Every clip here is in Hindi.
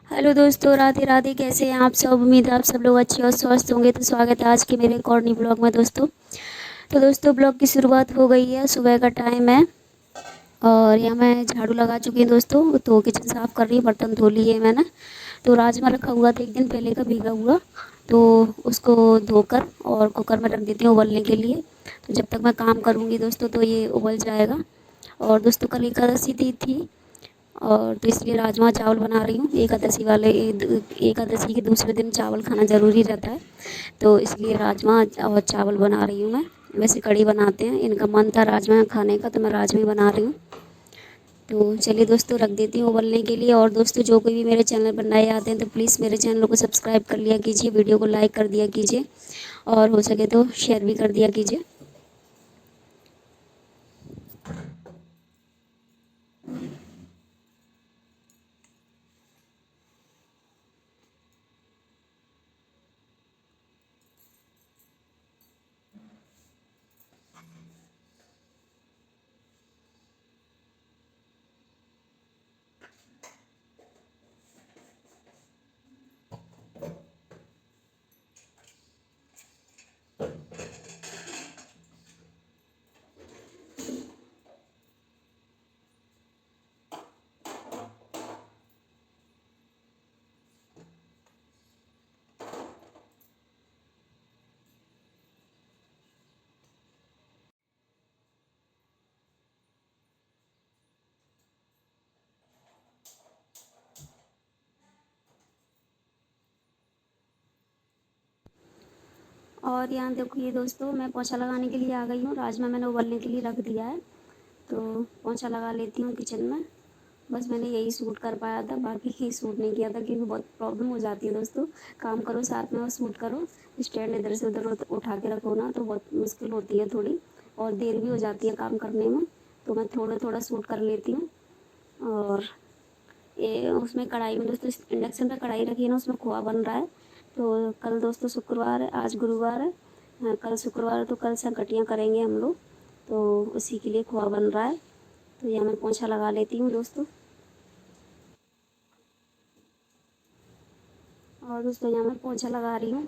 हेलो दोस्तों, राधे राधे। कैसे हैं आप सब? उम्मीद है आप सब लोग अच्छे और स्वस्थ होंगे। तो स्वागत है आज के मेरे एक और नई ब्लॉग में दोस्तों। तो दोस्तों, ब्लॉग की शुरुआत हो गई है। सुबह का टाइम है और यहाँ मैं झाड़ू लगा चुकी हूँ दोस्तों। तो किचन साफ़ कर रही हूँ, बर्तन धो लिए मैंने। तो राजमा रखा हुआ था एक दिन पहले का भीगा हुआ, तो उसको धोकर और कुकर में रख देती हूँ उबलने के लिए। तो जब तक मैं काम करूँगी दोस्तों तो ये उबल जाएगा। और दोस्तों, कल एकादशी थी और तो इसलिए राजमा चावल बना रही हूँ। एकादशी के दूसरे दिन चावल खाना ज़रूरी रहता है, तो इसलिए राजमा और चावल बना रही हूँ मैं। वैसे कढ़ी बनाते हैं, इनका मन था राजमा खाने का तो मैं राजमा ही बना रही हूँ। तो चलिए दोस्तों, रख देती हूँ उबलने के लिए। और दोस्तों, जो कोई भी मेरे चैनल पर नए आते हैं तो प्लीज़ मेरे चैनल को सब्सक्राइब कर लिया कीजिए, वीडियो को लाइक कर दिया कीजिए और हो सके तो शेयर भी कर दिया कीजिए। और यहाँ देखिए दोस्तों, मैं पोछा लगाने के लिए आ गई हूँ। राजमा मैंने उबलने के लिए रख दिया है, तो पोछा लगा लेती हूँ किचन में। बस मैंने यही शूट कर पाया था, बाकी ही शूट नहीं किया था क्योंकि बहुत प्रॉब्लम हो जाती है दोस्तों। काम करो साथ में और शूट करो, स्टैंड इधर से उधर उठा के रखो ना तो बहुत मुश्किल होती है थोड़ी, और देर भी हो जाती है काम करने में। तो मैं थोड़ा थोड़ा शूट कर लेती हूँ। और ये उसमें कढ़ाई में दोस्तों, इंडक्शन पे कढ़ाई रखी है ना, उसमें खोआ बन रहा है। तो कल दोस्तों शुक्रवार है, आज गुरुवार है। कल शुक्रवार है तो कल संकटियाँ करेंगे हम लोग, तो उसी के लिए खोआ बन रहा है। तो यहाँ मैं पोंछा लगा लेती हूँ दोस्तों। और दोस्तों, यहाँ मैं पोंछा लगा रही हूँ।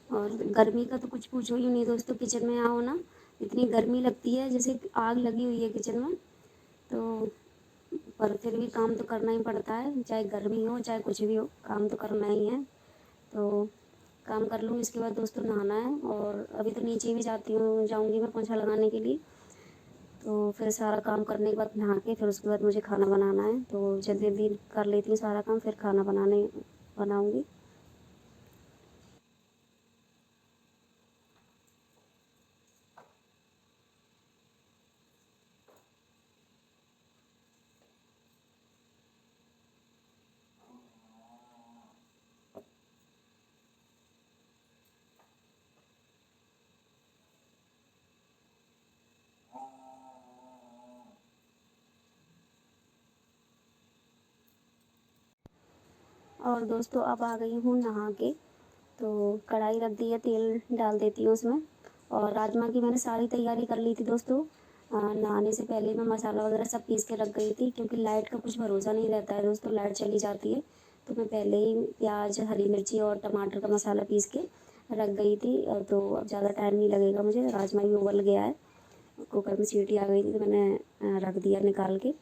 और गर्मी का तो कुछ पूछो ही नहीं दोस्तों, किचन में आओ ना इतनी गर्मी लगती है जैसे आग लगी हुई है किचन में। तो पर फिर भी काम तो करना ही पड़ता है, चाहे गर्मी हो चाहे कुछ भी हो, काम तो करना ही है। तो काम कर लूँ, इसके बाद दोस्तों नहाना है। और अभी तो नीचे भी जाऊँगी मैं पोछा लगाने के लिए। तो फिर सारा काम करने के बाद नहा के फिर उसके बाद मुझे खाना बनाना है, तो जल्दी जल्दी कर लेती हूँ सारा काम, फिर खाना बनाऊँगी। और दोस्तों, अब आ गई हूँ नहा के। तो कढ़ाई रख दी है, तेल डाल देती हूँ उसमें। और राजमा की मैंने सारी तैयारी कर ली थी दोस्तों। नहाने से पहले मैं मसाला वगैरह सब पीस के रख गई थी, क्योंकि लाइट का कुछ भरोसा नहीं रहता है दोस्तों, लाइट चली जाती है। तो मैं पहले ही प्याज, हरी मिर्ची और टमाटर का मसाला पीस के रख गई थी। तो अब ज़्यादा टाइम नहीं लगेगा मुझे, राजमा भी उबल गया है। कुकर में सीटी आ गई थी तो मैंने रख दिया निकाल के।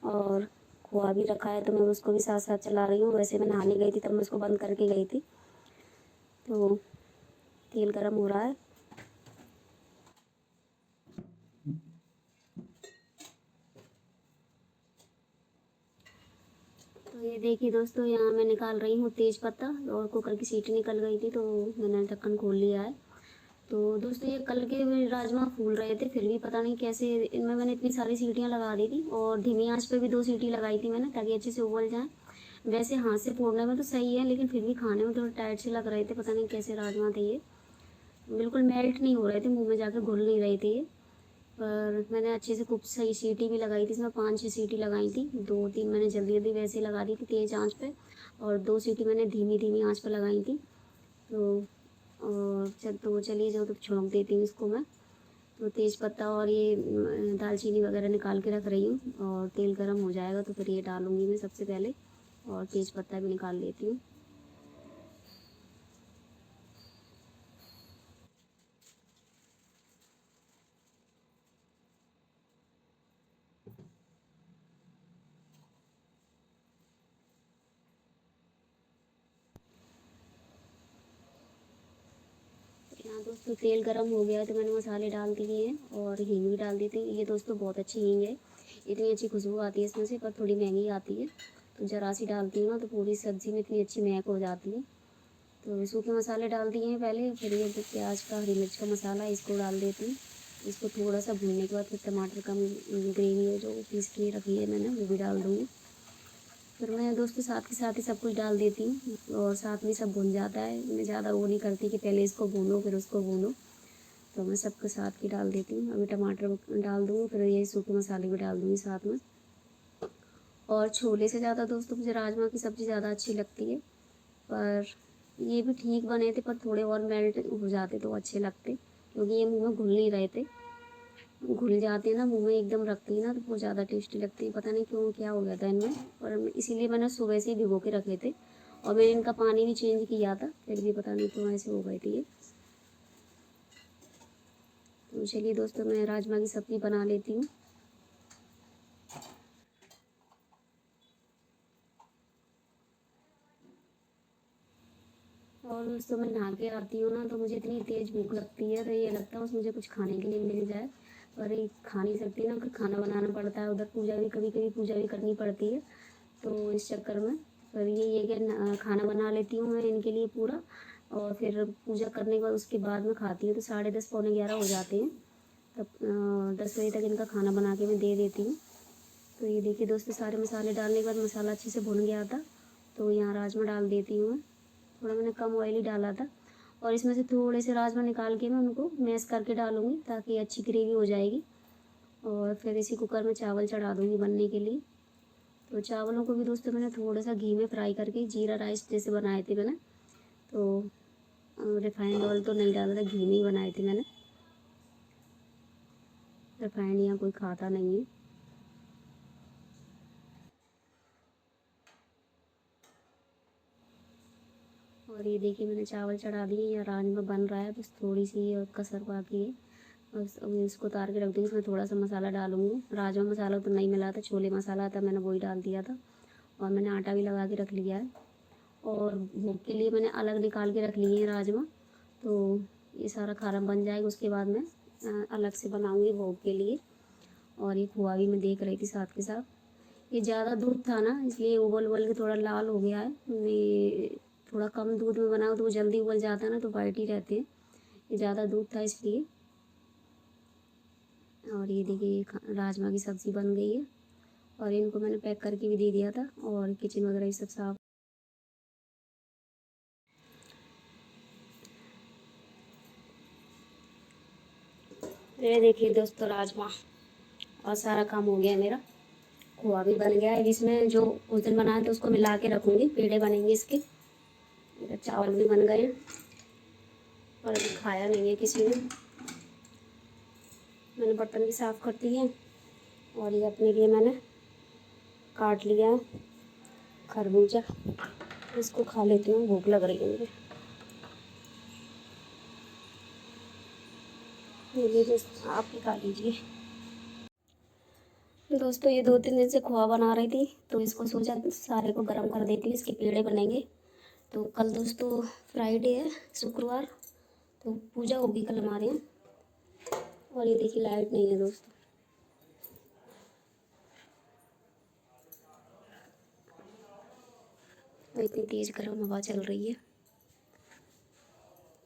और खोआ भी रखा है तो मैं उसको भी साथ साथ चला रही हूँ। वैसे मैं नहाने गई थी तब मैं उसको बंद करके गई थी। तो तेल गरम हो रहा है। तो ये देखिए दोस्तों, यहाँ मैं निकाल रही हूँ तेज पत्ता। और कुकर की सीटी निकल गई थी तो मैंने ढक्कन खोल लिया है। तो दोस्तों, ये कल के राजमा फूल रहे थे, फिर भी पता नहीं कैसे इनमें मैंने इतनी सारी सीटियाँ लगा दी थी। और धीमी आंच पे भी 2 सीटी लगाई थी मैंने, ताकि अच्छे से उबल जाएँ। वैसे हाथ से फोड़ने में तो सही है, लेकिन फिर भी खाने में थोड़े टाइट से लग रहे थे। पता नहीं कैसे राजमा थे ये, बिल्कुल मेल्ट नहीं हो रहे थे, मुंह में जाके घुल नहीं रहे थे ये। पर मैंने अच्छे से खूब सही सीटी भी लगाई थी, इसमें 5-6 सीटी लगाई थी। 2-3 मैंने जल्दी जल्दी वैसे ही लगा दी थी तेज़ आंच पे, और 2 सीटी मैंने धीमी धीमी आंच पे लगाई थी। तो और चलिए जो तो छोंक देती हूँ इसको मैं। तो तेज़ पत्ता और ये दालचीनी वगैरह निकाल के रख रही हूँ, और तेल गर्म हो जाएगा तो फिर ये डालूँगी मैं सबसे पहले। और तेज पत्ता भी निकाल लेती हूँ। यहाँ दोस्तों तेल गरम हो गया तो मैंने मसाले डाल दिए हैं और हींग भी डाल दी थी। ये दोस्तों बहुत अच्छी हींग है, इतनी अच्छी खुशबू आती है इसमें से, पर थोड़ी महंगी आती है। तो ज़रा सी डालती हूँ ना तो पूरी सब्ज़ी में इतनी अच्छी महक हो जाती है। तो सूखे मसाले डाल दिए हैं पहले, फिर ये प्याज का, हरी मिर्च का मसाला इसको डाल देती हूँ। इसको थोड़ा सा भूनने के बाद फिर टमाटर का ग्रेवी है जो पीस के रखी है मैंने, वो भी डाल दूँगी। फिर मैं दोस्तों साथ के साथ ही सब कुछ डाल देती हूँ और साथ में सब भुन जाता है। मैं ज़्यादा वो नहीं करती कि पहले इसको भूनो फिर उसको भूनो, तो मैं सबके साथ ही डाल देती हूँ। अभी टमाटर डाल दूँगी, फिर ये सूखे मसाले भी डाल दूँगी साथ में। और छोले से ज़्यादा दोस्तों मुझे राजमा की सब्ज़ी ज़्यादा अच्छी लगती है, पर ये भी ठीक बने थे, पर थोड़े और मेल्ट हो जाते तो अच्छे लगते, क्योंकि ये मुँह में घुल नहीं रहे थे। घुल जाते हैं ना मुँह में एकदम रखती है ना, तो वो ज़्यादा टेस्टी लगती है। पता नहीं क्यों क्या हो गया था इनमें, और इसीलिए मैंने सुबह से ही भिगो के रखे थे और मैंने इनका पानी भी चेंज किया था, फिर भी पता नहीं क्यों ऐसे हो गए थे ये। तो चलिए दोस्तों मैं राजमा की सब्ज़ी बना लेती हूँ। और दोस्तों मैं नहा के आती हूँ ना तो मुझे इतनी तेज़ भूख लगती है, तो ये लगता है बस मुझे कुछ खाने के लिए मिल जाए, पर ये खा नहीं सकती ना, फिर खाना बनाना पड़ता है, उधर पूजा भी कभी कभी पूजा भी करनी पड़ती है। तो इस चक्कर में फिर ये कि खाना बना लेती हूँ मैं इनके लिए पूरा, और फिर पूजा करने के बाद उसके बाद में खाती हूँ। तो 10:30 पौने 11 हो जाते हैं, तब 10 बजे तक इनका खाना बना के मैं दे देती हूँ। तो ये देखिए दोस्तों सारे मसाले डालने के बाद मसाला अच्छे से भुन गया था, तो यहाँ राजमा डाल देती हूँ मैं। थोड़ा मैंने कम ऑयल ही डाला था, और इसमें से थोड़े से राजमा निकाल के मैं उनको मैश करके डालूँगी ताकि अच्छी ग्रेवी हो जाएगी। और फिर इसी कुकर में चावल चढ़ा दूँगी बनने के लिए। तो चावलों को भी दोस्तों मैंने थोड़ा सा घी में फ्राई करके, जीरा राइस जैसे बनाए थे मैंने, तो रिफाइंड ऑयल तो नहीं डाला था, घी में ही बनाए थे मैंने। रिफाइंड यहाँ कोई खाता नहीं है। और ये देखिए मैंने चावल चढ़ा दिए, या राजमा बन रहा है, बस थोड़ी सी और कसर बाकी है। बस अभी इसको उतार के रख दूँगी, इसमें थोड़ा सा मसाला डालूँगी। राजमा मसाला तो नहीं मिला था, छोले मसाला था, मैंने वही डाल दिया था। और मैंने आटा भी लगा के रख लिया है, और भोग के लिए मैंने अलग निकाल के रख लिए हैं राजमा। तो ये सारा खाना बन जाएगा, उसके बाद मैं अलग से बनाऊँगी भोग के लिए। और ये खोआ भी मैं देख रही थी साथ के साथ। ये ज़्यादा दूध था ना, इसलिए उबल उबल के थोड़ा लाल हो गया है। ये थोड़ा कम दूध में बनाओ तो वो जल्दी उबल जाता है ना, तो वाइट ही रहते हैं। ये ज़्यादा दूध था इसलिए। और ये देखिए राजमा की सब्ज़ी बन गई है, और इनको मैंने पैक करके भी दे दिया था, और किचन वगैरह ये सब साफ। ये देखिए दोस्तों राजमा, और सारा काम हो गया मेरा। खोआ भी बन गया है, इसमें जो उस दिन बनाया था उसको मिला के रखूँगी, पेड़े बनेंगे इसके। इधर चावल भी बन गए हैं, और अभी खाया नहीं है किसी ने। मैंने बर्तन भी साफ़ कर दिए हैं, और ये अपने लिए मैंने काट लिया है खरबूजा, इसको खा लेती हूँ, भूख लग रही है मुझे। ये दोस्त आप ही खा लीजिए। दोस्तों ये 2-3 दिन से खोआ बना रही थी, तो इसको सोचा सारे को गर्म कर देती हूँ, इसके पेड़े बनेंगे। तो कल दोस्तों फ्राइडे है, शुक्रवार, तो पूजा होगी कल हमारे यहाँ। और ये देखिए लाइट नहीं है दोस्तों, तो इतनी तेज़ गर्म हवा चल रही है,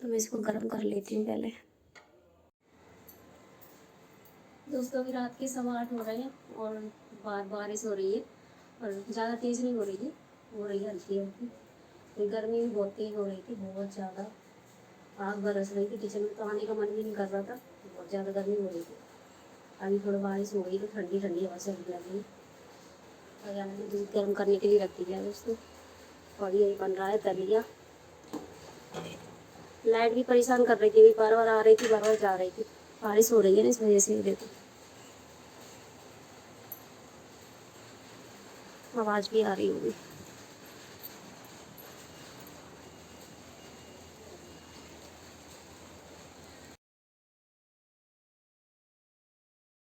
तो मैं इसको गर्म कर लेती हूँ पहले। दोस्तों अभी रात के 8:15 हो रहे हैं, और बारिश हो रही है, और ज़्यादा तेज़ नहीं हो रही है हल्की हल्की। तो गर्मी भी बहुत तेज़ हो रही थी, बहुत ज़्यादा आग बरस रही थी, किचन में तो आने का मन भी नहीं कर रहा था, बहुत ज़्यादा गर्मी हो रही थी। अभी थोड़ा बारिश हो गई तो ठंडी ठंडी हवा चलने लगी। और यहाँ मैंने दूध गर्म करने के लिए रख दिया दोस्तों, और यही बन रहा है दलिया। लाइट भी परेशान कर रही थी, बार बार आ रही थी, बार बार जा रही थी। बारिश हो रही है ना, इस वजह से देखो आवाज़ भी आ रही होगी।